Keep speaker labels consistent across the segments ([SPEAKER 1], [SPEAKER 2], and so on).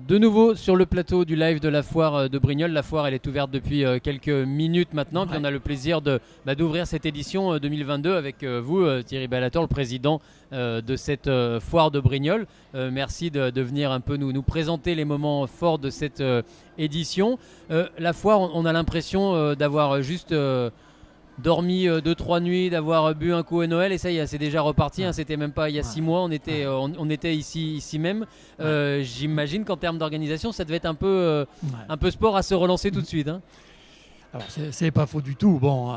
[SPEAKER 1] De nouveau sur le plateau du live de la foire de Brignoles. La foire elle est ouverte depuis quelques minutes maintenant. Puis on a le plaisir d'ouvrir cette édition 2022 avec vous Thierry Bellator, le président de cette foire de Brignoles. Merci de venir un peu nous présenter les moments forts de cette édition. La foire, on a l'impression d'avoir juste dormi 2-3 nuits, d'avoir bu un coup à Noël et ça y est, c'est déjà reparti. C'était même pas il y a 6 mois, on était ici même. J'imagine qu'en termes d'organisation, ça devait être un peu sport à se relancer tout de suite.
[SPEAKER 2] Alors c'est pas faux du tout. Bon,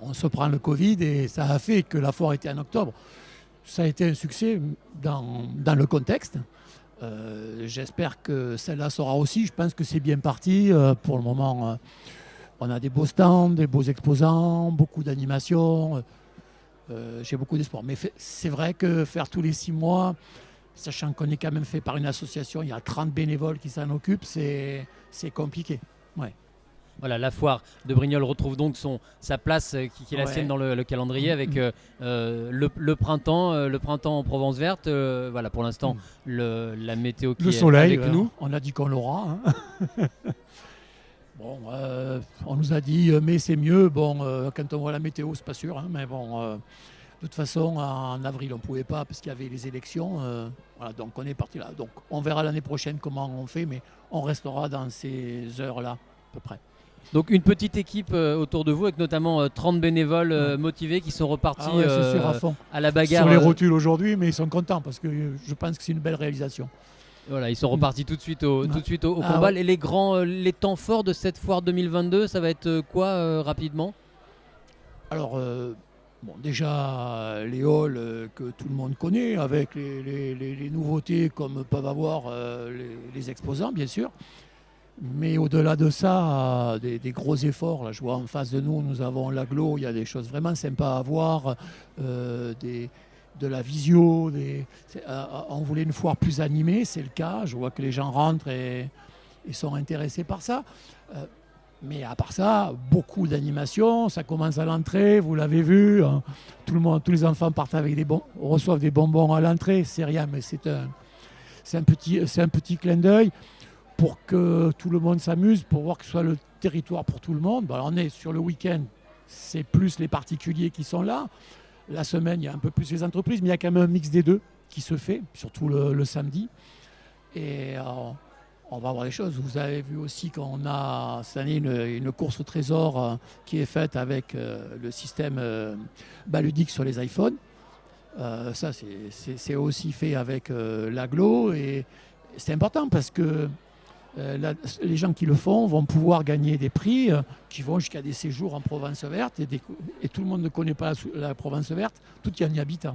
[SPEAKER 2] on se prend le Covid et ça a fait que la foire était en octobre. Ça a été un succès dans le contexte. J'espère que celle-là sera aussi. Je pense que c'est bien parti. Pour le moment, on a des beaux stands, des beaux exposants, beaucoup d'animations. J'ai beaucoup d'espoir. Mais c'est vrai que faire tous les 6 mois, sachant qu'on est quand même fait par une association, il y a 30 bénévoles qui s'en occupent, c'est compliqué. Ouais.
[SPEAKER 1] Voilà, la foire de Brignoles retrouve donc sa place qui est la sienne dans le calendrier avec le printemps en Provence verte. Voilà, pour l'instant, la météo qui
[SPEAKER 2] le
[SPEAKER 1] est
[SPEAKER 2] soleil,
[SPEAKER 1] avec nous.
[SPEAKER 2] On a dit qu'on l'aura. Bon, on nous a dit mais c'est mieux. Bon, quand on voit la météo, c'est pas sûr. Mais bon, de toute façon, en avril, on ne pouvait pas parce qu'il y avait les élections. Voilà, donc on est parti là. Donc on verra l'année prochaine comment on fait, mais on restera dans ces heures-là à peu près.
[SPEAKER 1] Donc une petite équipe autour de vous avec notamment 30 bénévoles motivés qui sont repartis
[SPEAKER 2] sûr, à fond.
[SPEAKER 1] À la bagarre.
[SPEAKER 2] Sur les rotules aujourd'hui, mais ils sont contents parce que je pense que c'est une belle réalisation.
[SPEAKER 1] Voilà, ils sont repartis tout de suite au combat. Ouais. Les temps forts de cette foire 2022, ça va être quoi rapidement? Alors,
[SPEAKER 2] déjà les halls que tout le monde connaît, avec les nouveautés comme peuvent avoir les exposants, bien sûr. Mais au-delà de ça, des gros efforts. Là, je vois en face de nous, nous avons l'agglo, il y a des choses vraiment sympas à voir, de la visio. On voulait une foire plus animée, c'est le cas. Je vois que les gens rentrent et sont intéressés par ça. Mais à part ça, beaucoup d'animation. Ça commence à l'entrée, vous l'avez vu. Hein. Tous les enfants partent avec reçoivent des bonbons à l'entrée. C'est rien, mais c'est un petit clin d'œil pour que tout le monde s'amuse, pour voir que ce soit le territoire pour tout le monde. Bon, alors on est sur le week-end, c'est plus les particuliers qui sont là. La semaine, il y a un peu plus les entreprises, mais il y a quand même un mix des deux qui se fait, surtout le samedi. Et on va voir les choses. Vous avez vu aussi qu'on a cette année une course au trésor qui est faite avec le système ludique sur les iPhones. Ça, c'est aussi fait avec l'agglo. Et c'est important parce que les gens qui le font vont pouvoir gagner des prix qui vont jusqu'à des séjours en Provence verte et tout le monde ne connaît pas la Provence verte, tout y en y habite.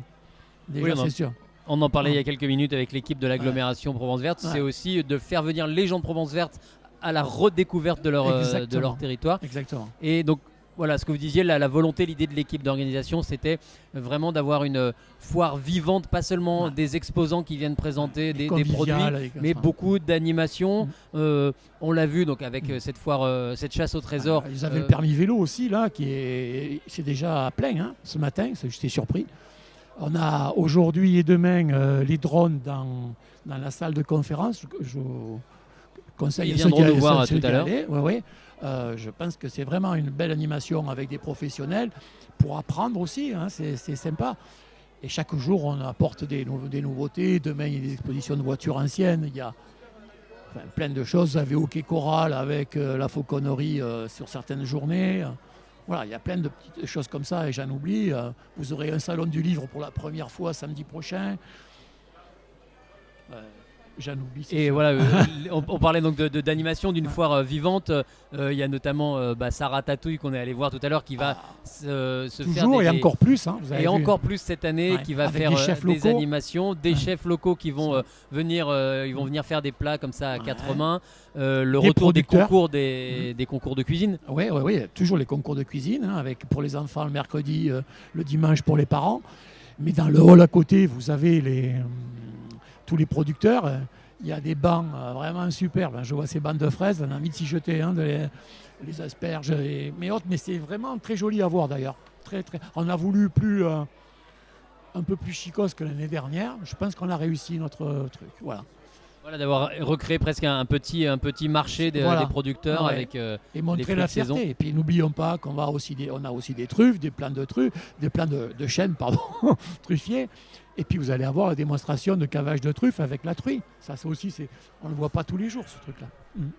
[SPEAKER 2] Déjà, c'est sûr.
[SPEAKER 1] On en parlait il y a quelques minutes avec l'équipe de l'agglomération Provence verte. C'est aussi de faire venir les gens de Provence verte à la redécouverte de leur territoire.
[SPEAKER 2] Exactement.
[SPEAKER 1] Et donc, voilà, ce que vous disiez, la volonté, l'idée de l'équipe d'organisation, c'était vraiment d'avoir une foire vivante, pas seulement des exposants qui viennent présenter des produits, mais beaucoup d'animations. On l'a vu donc avec cette foire, cette chasse au trésor.
[SPEAKER 2] Ils avaient le permis vélo aussi, là, c'est déjà plein ce matin, j'étais surpris. On a aujourd'hui et demain les drones dans la salle de conférence. Je conseille
[SPEAKER 1] à ceux qui nous voir tout à l'heure.
[SPEAKER 2] Je pense que c'est vraiment une belle animation avec des professionnels pour apprendre aussi, c'est sympa. Et chaque jour, on apporte des nouveautés. Demain, il y a des expositions de voitures anciennes. Il y a plein de choses. Vous avez Hockey Choral avec la fauconnerie sur certaines journées. Voilà, il y a plein de petites choses comme ça et j'en oublie. Vous aurez un salon du livre pour la première fois samedi prochain. J'en oublie.
[SPEAKER 1] Et voilà, on parlait donc d'animation d'une foire vivante. Il y a notamment Sarah Tatouille qu'on est allé voir tout à l'heure qui va se faire
[SPEAKER 2] toujours et encore plus. Vous avez
[SPEAKER 1] et
[SPEAKER 2] vu.
[SPEAKER 1] Encore plus cette année qui va faire des animations, des chefs locaux qui vont venir faire des plats comme ça à quatre mains. Le retour des concours des concours de cuisine.
[SPEAKER 2] Oui, toujours les concours de cuisine avec pour les enfants le mercredi, le dimanche pour les parents. Mais dans le hall à côté, vous avez tous les producteurs. Il y a des bancs vraiment superbes. Je vois ces bancs de fraises, on a envie de s'y jeter, les asperges mais autres. Mais c'est vraiment très joli à voir d'ailleurs. Très, très. On a voulu un peu plus chicos que l'année dernière. Je pense qu'on a réussi notre truc. Voilà.
[SPEAKER 1] Voilà, d'avoir recréé presque un petit marché
[SPEAKER 2] Voilà.
[SPEAKER 1] des producteurs
[SPEAKER 2] Ouais.
[SPEAKER 1] avec
[SPEAKER 2] Et
[SPEAKER 1] les
[SPEAKER 2] montrer
[SPEAKER 1] fruits
[SPEAKER 2] la
[SPEAKER 1] de saison.
[SPEAKER 2] fierté. Et puis n'oublions pas qu'on a aussi des truffes, des plants de truffes, des plants de chênes, pardon, truffiers. Et puis vous allez avoir la démonstration de cavage de truffes avec la truie. Ça aussi, on ne le voit pas tous les jours, ce truc-là.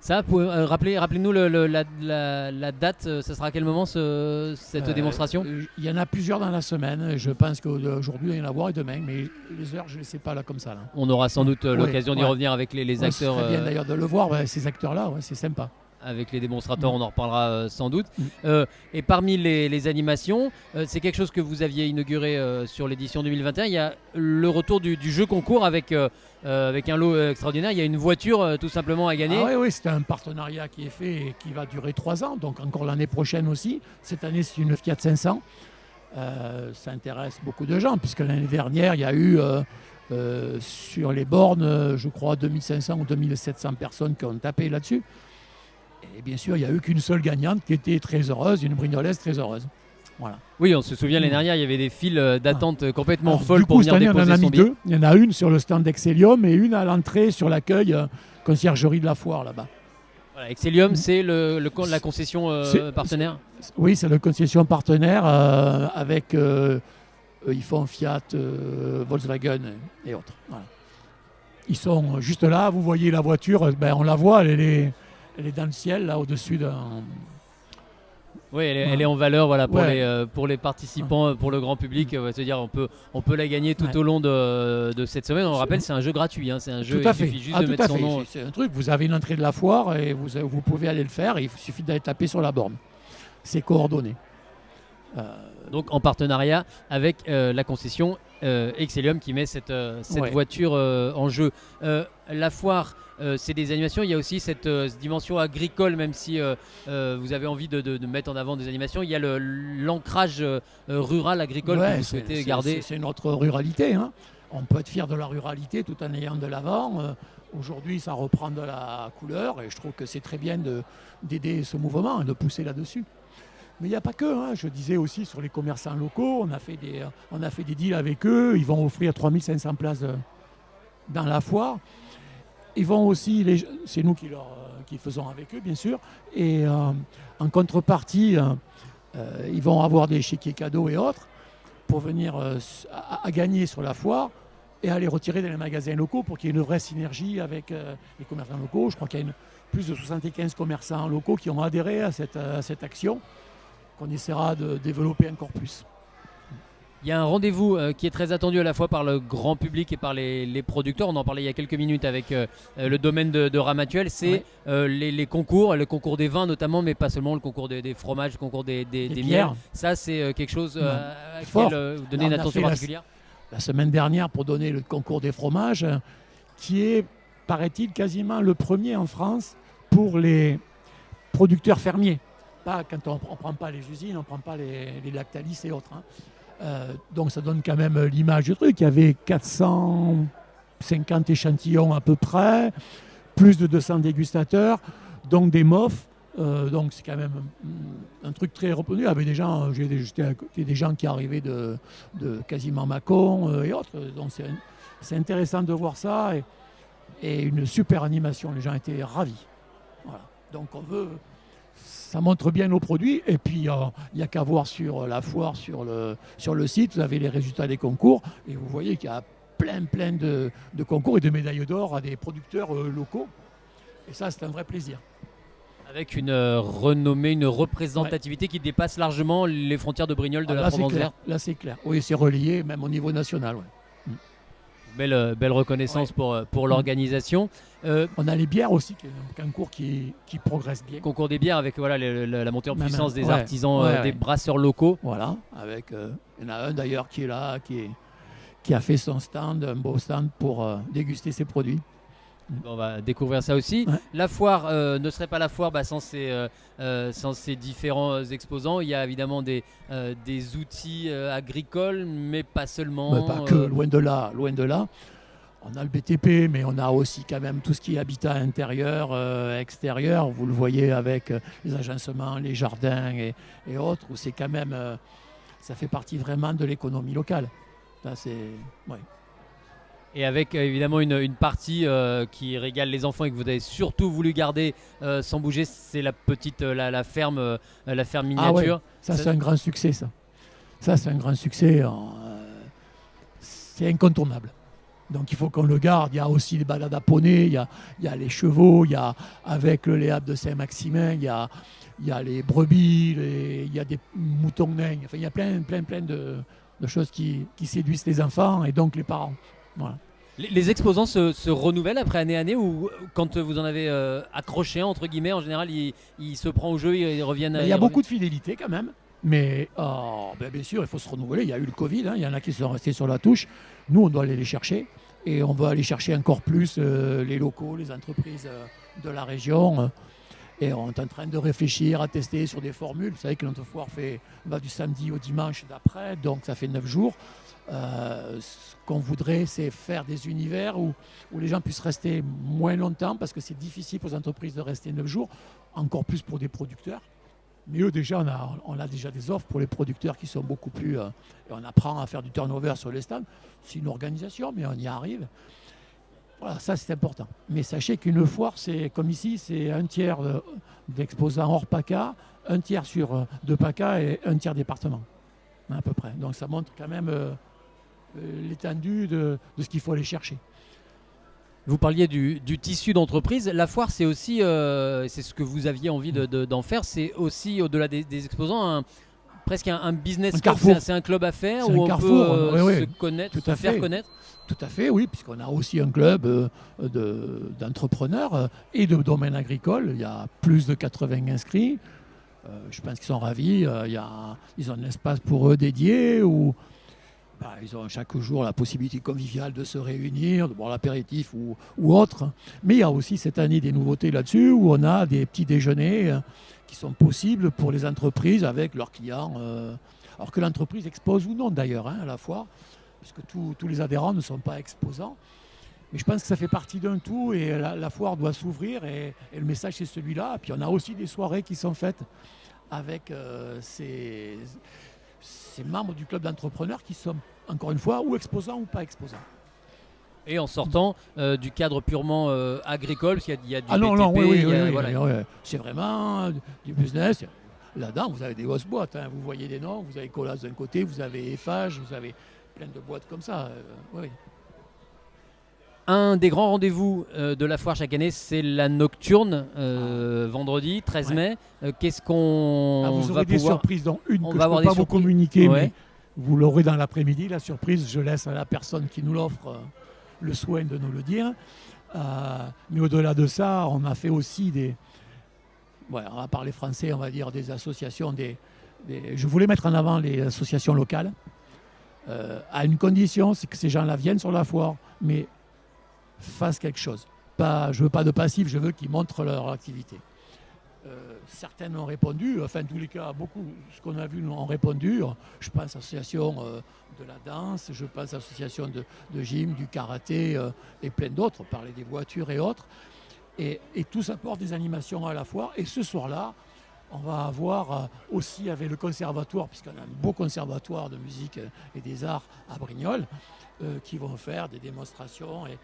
[SPEAKER 1] Ça, rappelez-nous la date, ça sera à quel moment cette démonstration?
[SPEAKER 2] Il y en a plusieurs dans la semaine. Je pense qu'aujourd'hui, il y en a voir et demain. Mais les heures, je ne les sais pas là comme ça. Là.
[SPEAKER 1] On aura sans doute l'occasion d'y
[SPEAKER 2] ouais.
[SPEAKER 1] revenir avec les acteurs.
[SPEAKER 2] C'est bien d'ailleurs de le voir, ces acteurs-là, c'est sympa.
[SPEAKER 1] Avec les démonstrateurs, on en reparlera sans doute.
[SPEAKER 2] Mm.
[SPEAKER 1] Et parmi les animations, c'est quelque chose que vous aviez inauguré sur l'édition 2021. Il y a le retour du jeu concours avec un lot extraordinaire. Il y a une voiture tout simplement à gagner.
[SPEAKER 2] Ah oui, c'est un partenariat qui est fait et qui va durer 3 ans, donc encore l'année prochaine aussi. Cette année, c'est une Fiat 500. Ça intéresse beaucoup de gens, puisque l'année dernière, il y a eu sur les bornes, je crois, 2500 ou 2700 personnes qui ont tapé là-dessus. Et bien sûr, il n'y a eu qu'une seule gagnante qui était très heureuse, une Brignolaise très heureuse. Voilà.
[SPEAKER 1] Oui, on se souvient l'année dernière, il y avait des files d'attente complètement
[SPEAKER 2] Alors,
[SPEAKER 1] folles
[SPEAKER 2] du coup,
[SPEAKER 1] pour venir
[SPEAKER 2] cette année,
[SPEAKER 1] déposer
[SPEAKER 2] on en a
[SPEAKER 1] son
[SPEAKER 2] mis
[SPEAKER 1] billet.
[SPEAKER 2] 2. Il y en a une sur le stand d'Excelium et une à l'entrée sur l'accueil conciergerie de la foire là-bas.
[SPEAKER 1] Voilà, Excelium, c'est la concession partenaire.
[SPEAKER 2] Oui, c'est le concession partenaire avec ils font Fiat, Volkswagen et autres. Voilà. Ils sont juste là, vous voyez la voiture, on la voit, elle est dans le ciel, là, au-dessus d'un...
[SPEAKER 1] Oui, elle est en valeur voilà,
[SPEAKER 2] Ouais.
[SPEAKER 1] pour les participants, pour le grand public. On va se dire, on peut la gagner tout au long de cette semaine. On le rappelle, c'est un jeu gratuit. C'est un jeu,
[SPEAKER 2] Tout à
[SPEAKER 1] il
[SPEAKER 2] fait.
[SPEAKER 1] suffit juste de mettre son nom.
[SPEAKER 2] C'est un truc, vous avez une entrée de la foire et vous pouvez aller le faire. Il suffit d'aller taper sur la borne. C'est coordonné.
[SPEAKER 1] Donc en partenariat avec la concession Excellium qui met cette voiture en jeu. La foire, c'est des animations. Il y a aussi cette dimension agricole, même si vous avez envie de mettre en avant des animations. Il y a l'ancrage rural agricole que vous souhaitez garder.
[SPEAKER 2] C'est notre ruralité. Hein. On peut être fier de la ruralité tout en ayant de l'avant. Aujourd'hui, ça reprend de la couleur et je trouve que c'est très bien d'aider ce mouvement et de pousser là-dessus. Mais il n'y a pas que, hein. Je disais aussi sur les commerçants locaux, on a fait des deals avec eux, ils vont offrir 3500 places dans la foire. Ils vont aussi, c'est nous qui faisons avec eux bien sûr, et en contrepartie, ils vont avoir des chéquiers cadeaux et autres pour venir à gagner sur la foire et à les retirer dans les magasins locaux pour qu'il y ait une vraie synergie avec les commerçants locaux. Je crois qu'il y a plus de 75 commerçants locaux qui ont adhéré à cette action, qu'on essaiera de développer encore plus.
[SPEAKER 1] Il y a un rendez-vous qui est très attendu à la fois par le grand public et par les producteurs. On en parlait il y a quelques minutes avec le domaine de Ramatuelle. C'est les concours, le concours des vins notamment, mais pas seulement, le concours des fromages, le concours des miels. Ça, c'est quelque chose à laquelle vous donnez une attention particulière.
[SPEAKER 2] La semaine dernière, pour donner le concours des fromages, qui est, paraît-il, quasiment le premier en France pour les producteurs fermiers. Pas quand on ne prend pas les usines, on ne prend pas les Lactalis et autres. Hein. Donc ça donne quand même l'image du truc. Il y avait 450 échantillons à peu près, plus de 200 dégustateurs, donc des MOF. Donc c'est quand même un truc très reconnu. Avec des gens, j'ai des gens qui arrivaient de quasiment Mâcon et autres. Donc c'est intéressant de voir ça et une super animation. Les gens étaient ravis. Voilà. Donc on veut... Ça montre bien nos produits et puis il n'y a qu'à voir sur la foire, sur le site, vous avez les résultats des concours et vous voyez qu'il y a plein de concours et de médailles d'or à des producteurs locaux et ça c'est un vrai plaisir.
[SPEAKER 1] Avec une renommée, une représentativité qui dépasse largement les frontières de Brignoles de la Provence verte.
[SPEAKER 2] Là c'est clair, oui c'est relié même au niveau national. Ouais.
[SPEAKER 1] Belle reconnaissance pour l'organisation.
[SPEAKER 2] On a les bières aussi, qui est un concours qui progresse bien.
[SPEAKER 1] Concours des bières avec la montée en puissance des artisans, des brasseurs locaux.
[SPEAKER 2] Voilà, avec il y en a un d'ailleurs qui est là, qui a fait son stand, un beau stand pour déguster ses produits.
[SPEAKER 1] On va découvrir ça aussi. Ouais. La foire ne serait pas la foire sans ces différents exposants. Il y a évidemment des outils agricoles, mais pas seulement.
[SPEAKER 2] Mais pas que, loin de là. On a le BTP, mais on a aussi quand même tout ce qui est habitat intérieur, extérieur. Vous le voyez avec les agencements, les jardins et autres, où c'est quand même, ça fait partie vraiment de l'économie locale. Là, c'est, ouais.
[SPEAKER 1] Et avec évidemment une partie qui régale les enfants et que vous avez surtout voulu garder sans bouger, c'est la petite la ferme
[SPEAKER 2] Ah ouais,
[SPEAKER 1] miniature.
[SPEAKER 2] ça c'est un grand succès ça. Ça c'est un grand succès. C'est incontournable. Donc il faut qu'on le garde. Il y a aussi les balades à poney, il y a les chevaux, il y a avec le Léap de Saint-Maximin, il y a les brebis, il y a des moutons nains. Enfin, il y a plein de choses qui séduisent les enfants et donc les parents. Voilà.
[SPEAKER 1] Les exposants se renouvellent après année ou quand vous en avez accroché entre guillemets, en général, il se prend au jeu, ils reviennent.
[SPEAKER 2] Il y a beaucoup de fidélité quand même. Mais bien sûr, il faut se renouveler. Il y a eu le Covid, hein, il y en a qui sont restés sur la touche. Nous, on doit aller les chercher. Et on va aller chercher encore plus les locaux, les entreprises de la région. Et on est en train de réfléchir, à tester sur des formules. Vous savez que notre foire va du samedi au dimanche d'après, donc ça fait 9 jours. Ce qu'on voudrait, c'est faire des univers où les gens puissent rester moins longtemps, parce que c'est difficile pour les entreprises de rester 9 jours, encore plus pour des producteurs. Mais eux, déjà, on a déjà des offres pour les producteurs qui sont beaucoup plus... et on apprend à faire du turnover sur les stands. C'est une organisation, mais on y arrive. Voilà, ça, c'est important. Mais sachez qu'une foire, c'est comme ici, c'est un tiers d'exposants hors PACA, un tiers de PACA et un tiers département, à peu près. Donc ça montre quand même l'étendue de ce qu'il faut aller chercher.
[SPEAKER 1] Vous parliez du tissu d'entreprise. La foire, c'est aussi, c'est ce que vous aviez envie d'en faire, c'est aussi, au-delà des exposants, presque un business club. C'est un club à faire où on peut se connaître, se faire connaître.
[SPEAKER 2] Tout à fait, oui, puisqu'on a aussi un club d'entrepreneurs et de domaine agricole. Il y a plus de 80 inscrits. Je pense qu'ils sont ravis. Ils ont un espace pour eux dédié où ils ont chaque jour la possibilité conviviale de se réunir, de boire l'apéritif ou autre. Mais il y a aussi cette année des nouveautés là-dessus où on a des petits déjeuners qui sont possibles pour les entreprises avec leurs clients. Alors que l'entreprise expose ou non d'ailleurs à la foire, puisque tous les adhérents ne sont pas exposants. Mais je pense que ça fait partie d'un tout et la foire doit s'ouvrir et le message c'est celui-là. Puis on a aussi des soirées qui sont faites avec ces membres du club d'entrepreneurs qui sont, encore une fois, ou exposants ou pas exposants.
[SPEAKER 1] Et en sortant du cadre purement agricole, parce qu'il y a du
[SPEAKER 2] BTP. Oui. C'est vraiment du business. Là-dedans, vous avez des grosses boîtes. Hein. Vous voyez des noms, vous avez Colas d'un côté, vous avez Eiffage, vous avez plein de boîtes comme ça. Oui.
[SPEAKER 1] Un des grands rendez-vous de la foire chaque année, c'est la nocturne, vendredi 13 mai. Qu'est-ce qu'on
[SPEAKER 2] vous aurez
[SPEAKER 1] va
[SPEAKER 2] des
[SPEAKER 1] pouvoir...
[SPEAKER 2] surprises, dont une
[SPEAKER 1] on
[SPEAKER 2] que
[SPEAKER 1] va
[SPEAKER 2] je ne peux pas vous communiquer, mais vous l'aurez dans l'après-midi. La surprise, je laisse à la personne qui nous l'offre le soin de nous le dire. Mais au-delà de ça, on a fait aussi on va parler français, on va dire des associations. Je voulais mettre en avant les associations locales, à une condition, c'est que ces gens-là viennent sur la foire, mais fassent quelque chose. Je ne veux pas de passif, je veux qu'ils montrent leur activité. Certaines ont répondu, enfin en tous les cas, beaucoup, ce qu'on a vu, ont répondu. Je pense à l'association de la danse, je pense à l'association de gym, du karaté et plein d'autres, parler des voitures et autres. Et tous apportent des animations à la fois. Et ce soir-là, on va avoir aussi avec le conservatoire, puisqu'on a un beau conservatoire de musique et des arts à Brignoles, qui vont faire des démonstrations et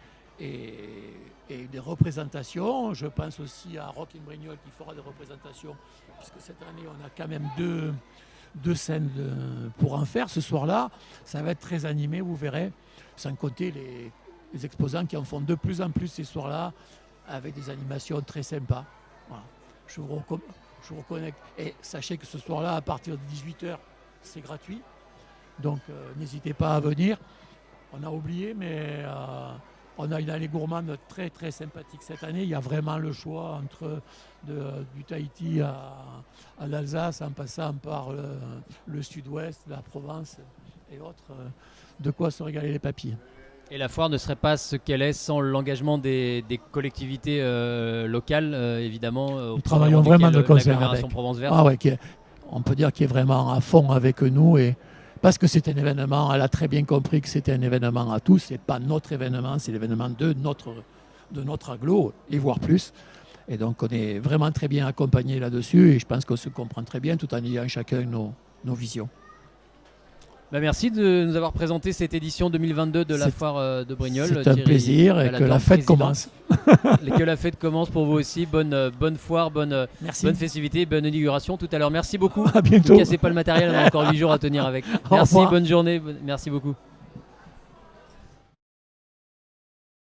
[SPEAKER 2] des représentations. Je pense aussi à Rock in Brignoles qui fera des représentations, puisque cette année on a quand même deux scènes pour en faire. Ce soir-là, ça va être très animé, vous verrez, sans compter les exposants qui en font de plus en plus ces soirs-là, avec des animations très sympas. Voilà. Je vous reconnecte. Et sachez que ce soir-là, à partir de 18h, c'est gratuit. Donc n'hésitez pas à venir. On a oublié, mais on a une allée gourmande très très sympathique cette année. Il y a vraiment le choix entre du Tahiti à l'Alsace, en passant par le sud-ouest, la Provence et autres. De quoi se régaler les papilles.
[SPEAKER 1] Et la foire ne serait pas ce qu'elle est sans l'engagement des collectivités locales, évidemment.
[SPEAKER 2] Nous travaillons vraiment de concert avec.
[SPEAKER 1] Provence Verte.
[SPEAKER 2] Ah ouais, on peut dire qu'il est vraiment à fond avec nous. Parce que c'est un événement, elle a très bien compris que c'était un événement à tous. Ce n'est pas notre événement, c'est l'événement de notre agglo, et voire plus. Et donc on est vraiment très bien accompagnés là-dessus. Et je pense qu'on se comprend très bien tout en ayant chacun nos visions.
[SPEAKER 1] Bah, merci de nous avoir présenté cette édition 2022 de la foire de Brignoles.
[SPEAKER 2] C'est un plaisir et que la fête commence.
[SPEAKER 1] Que la fête commence pour vous aussi. Bonne foire, bonne festivité, bonne inauguration tout à l'heure. Merci beaucoup.
[SPEAKER 2] À bientôt.
[SPEAKER 1] Ne cassez pas le matériel, on a encore 8 jours à tenir avec. Merci, bonne journée. Merci beaucoup.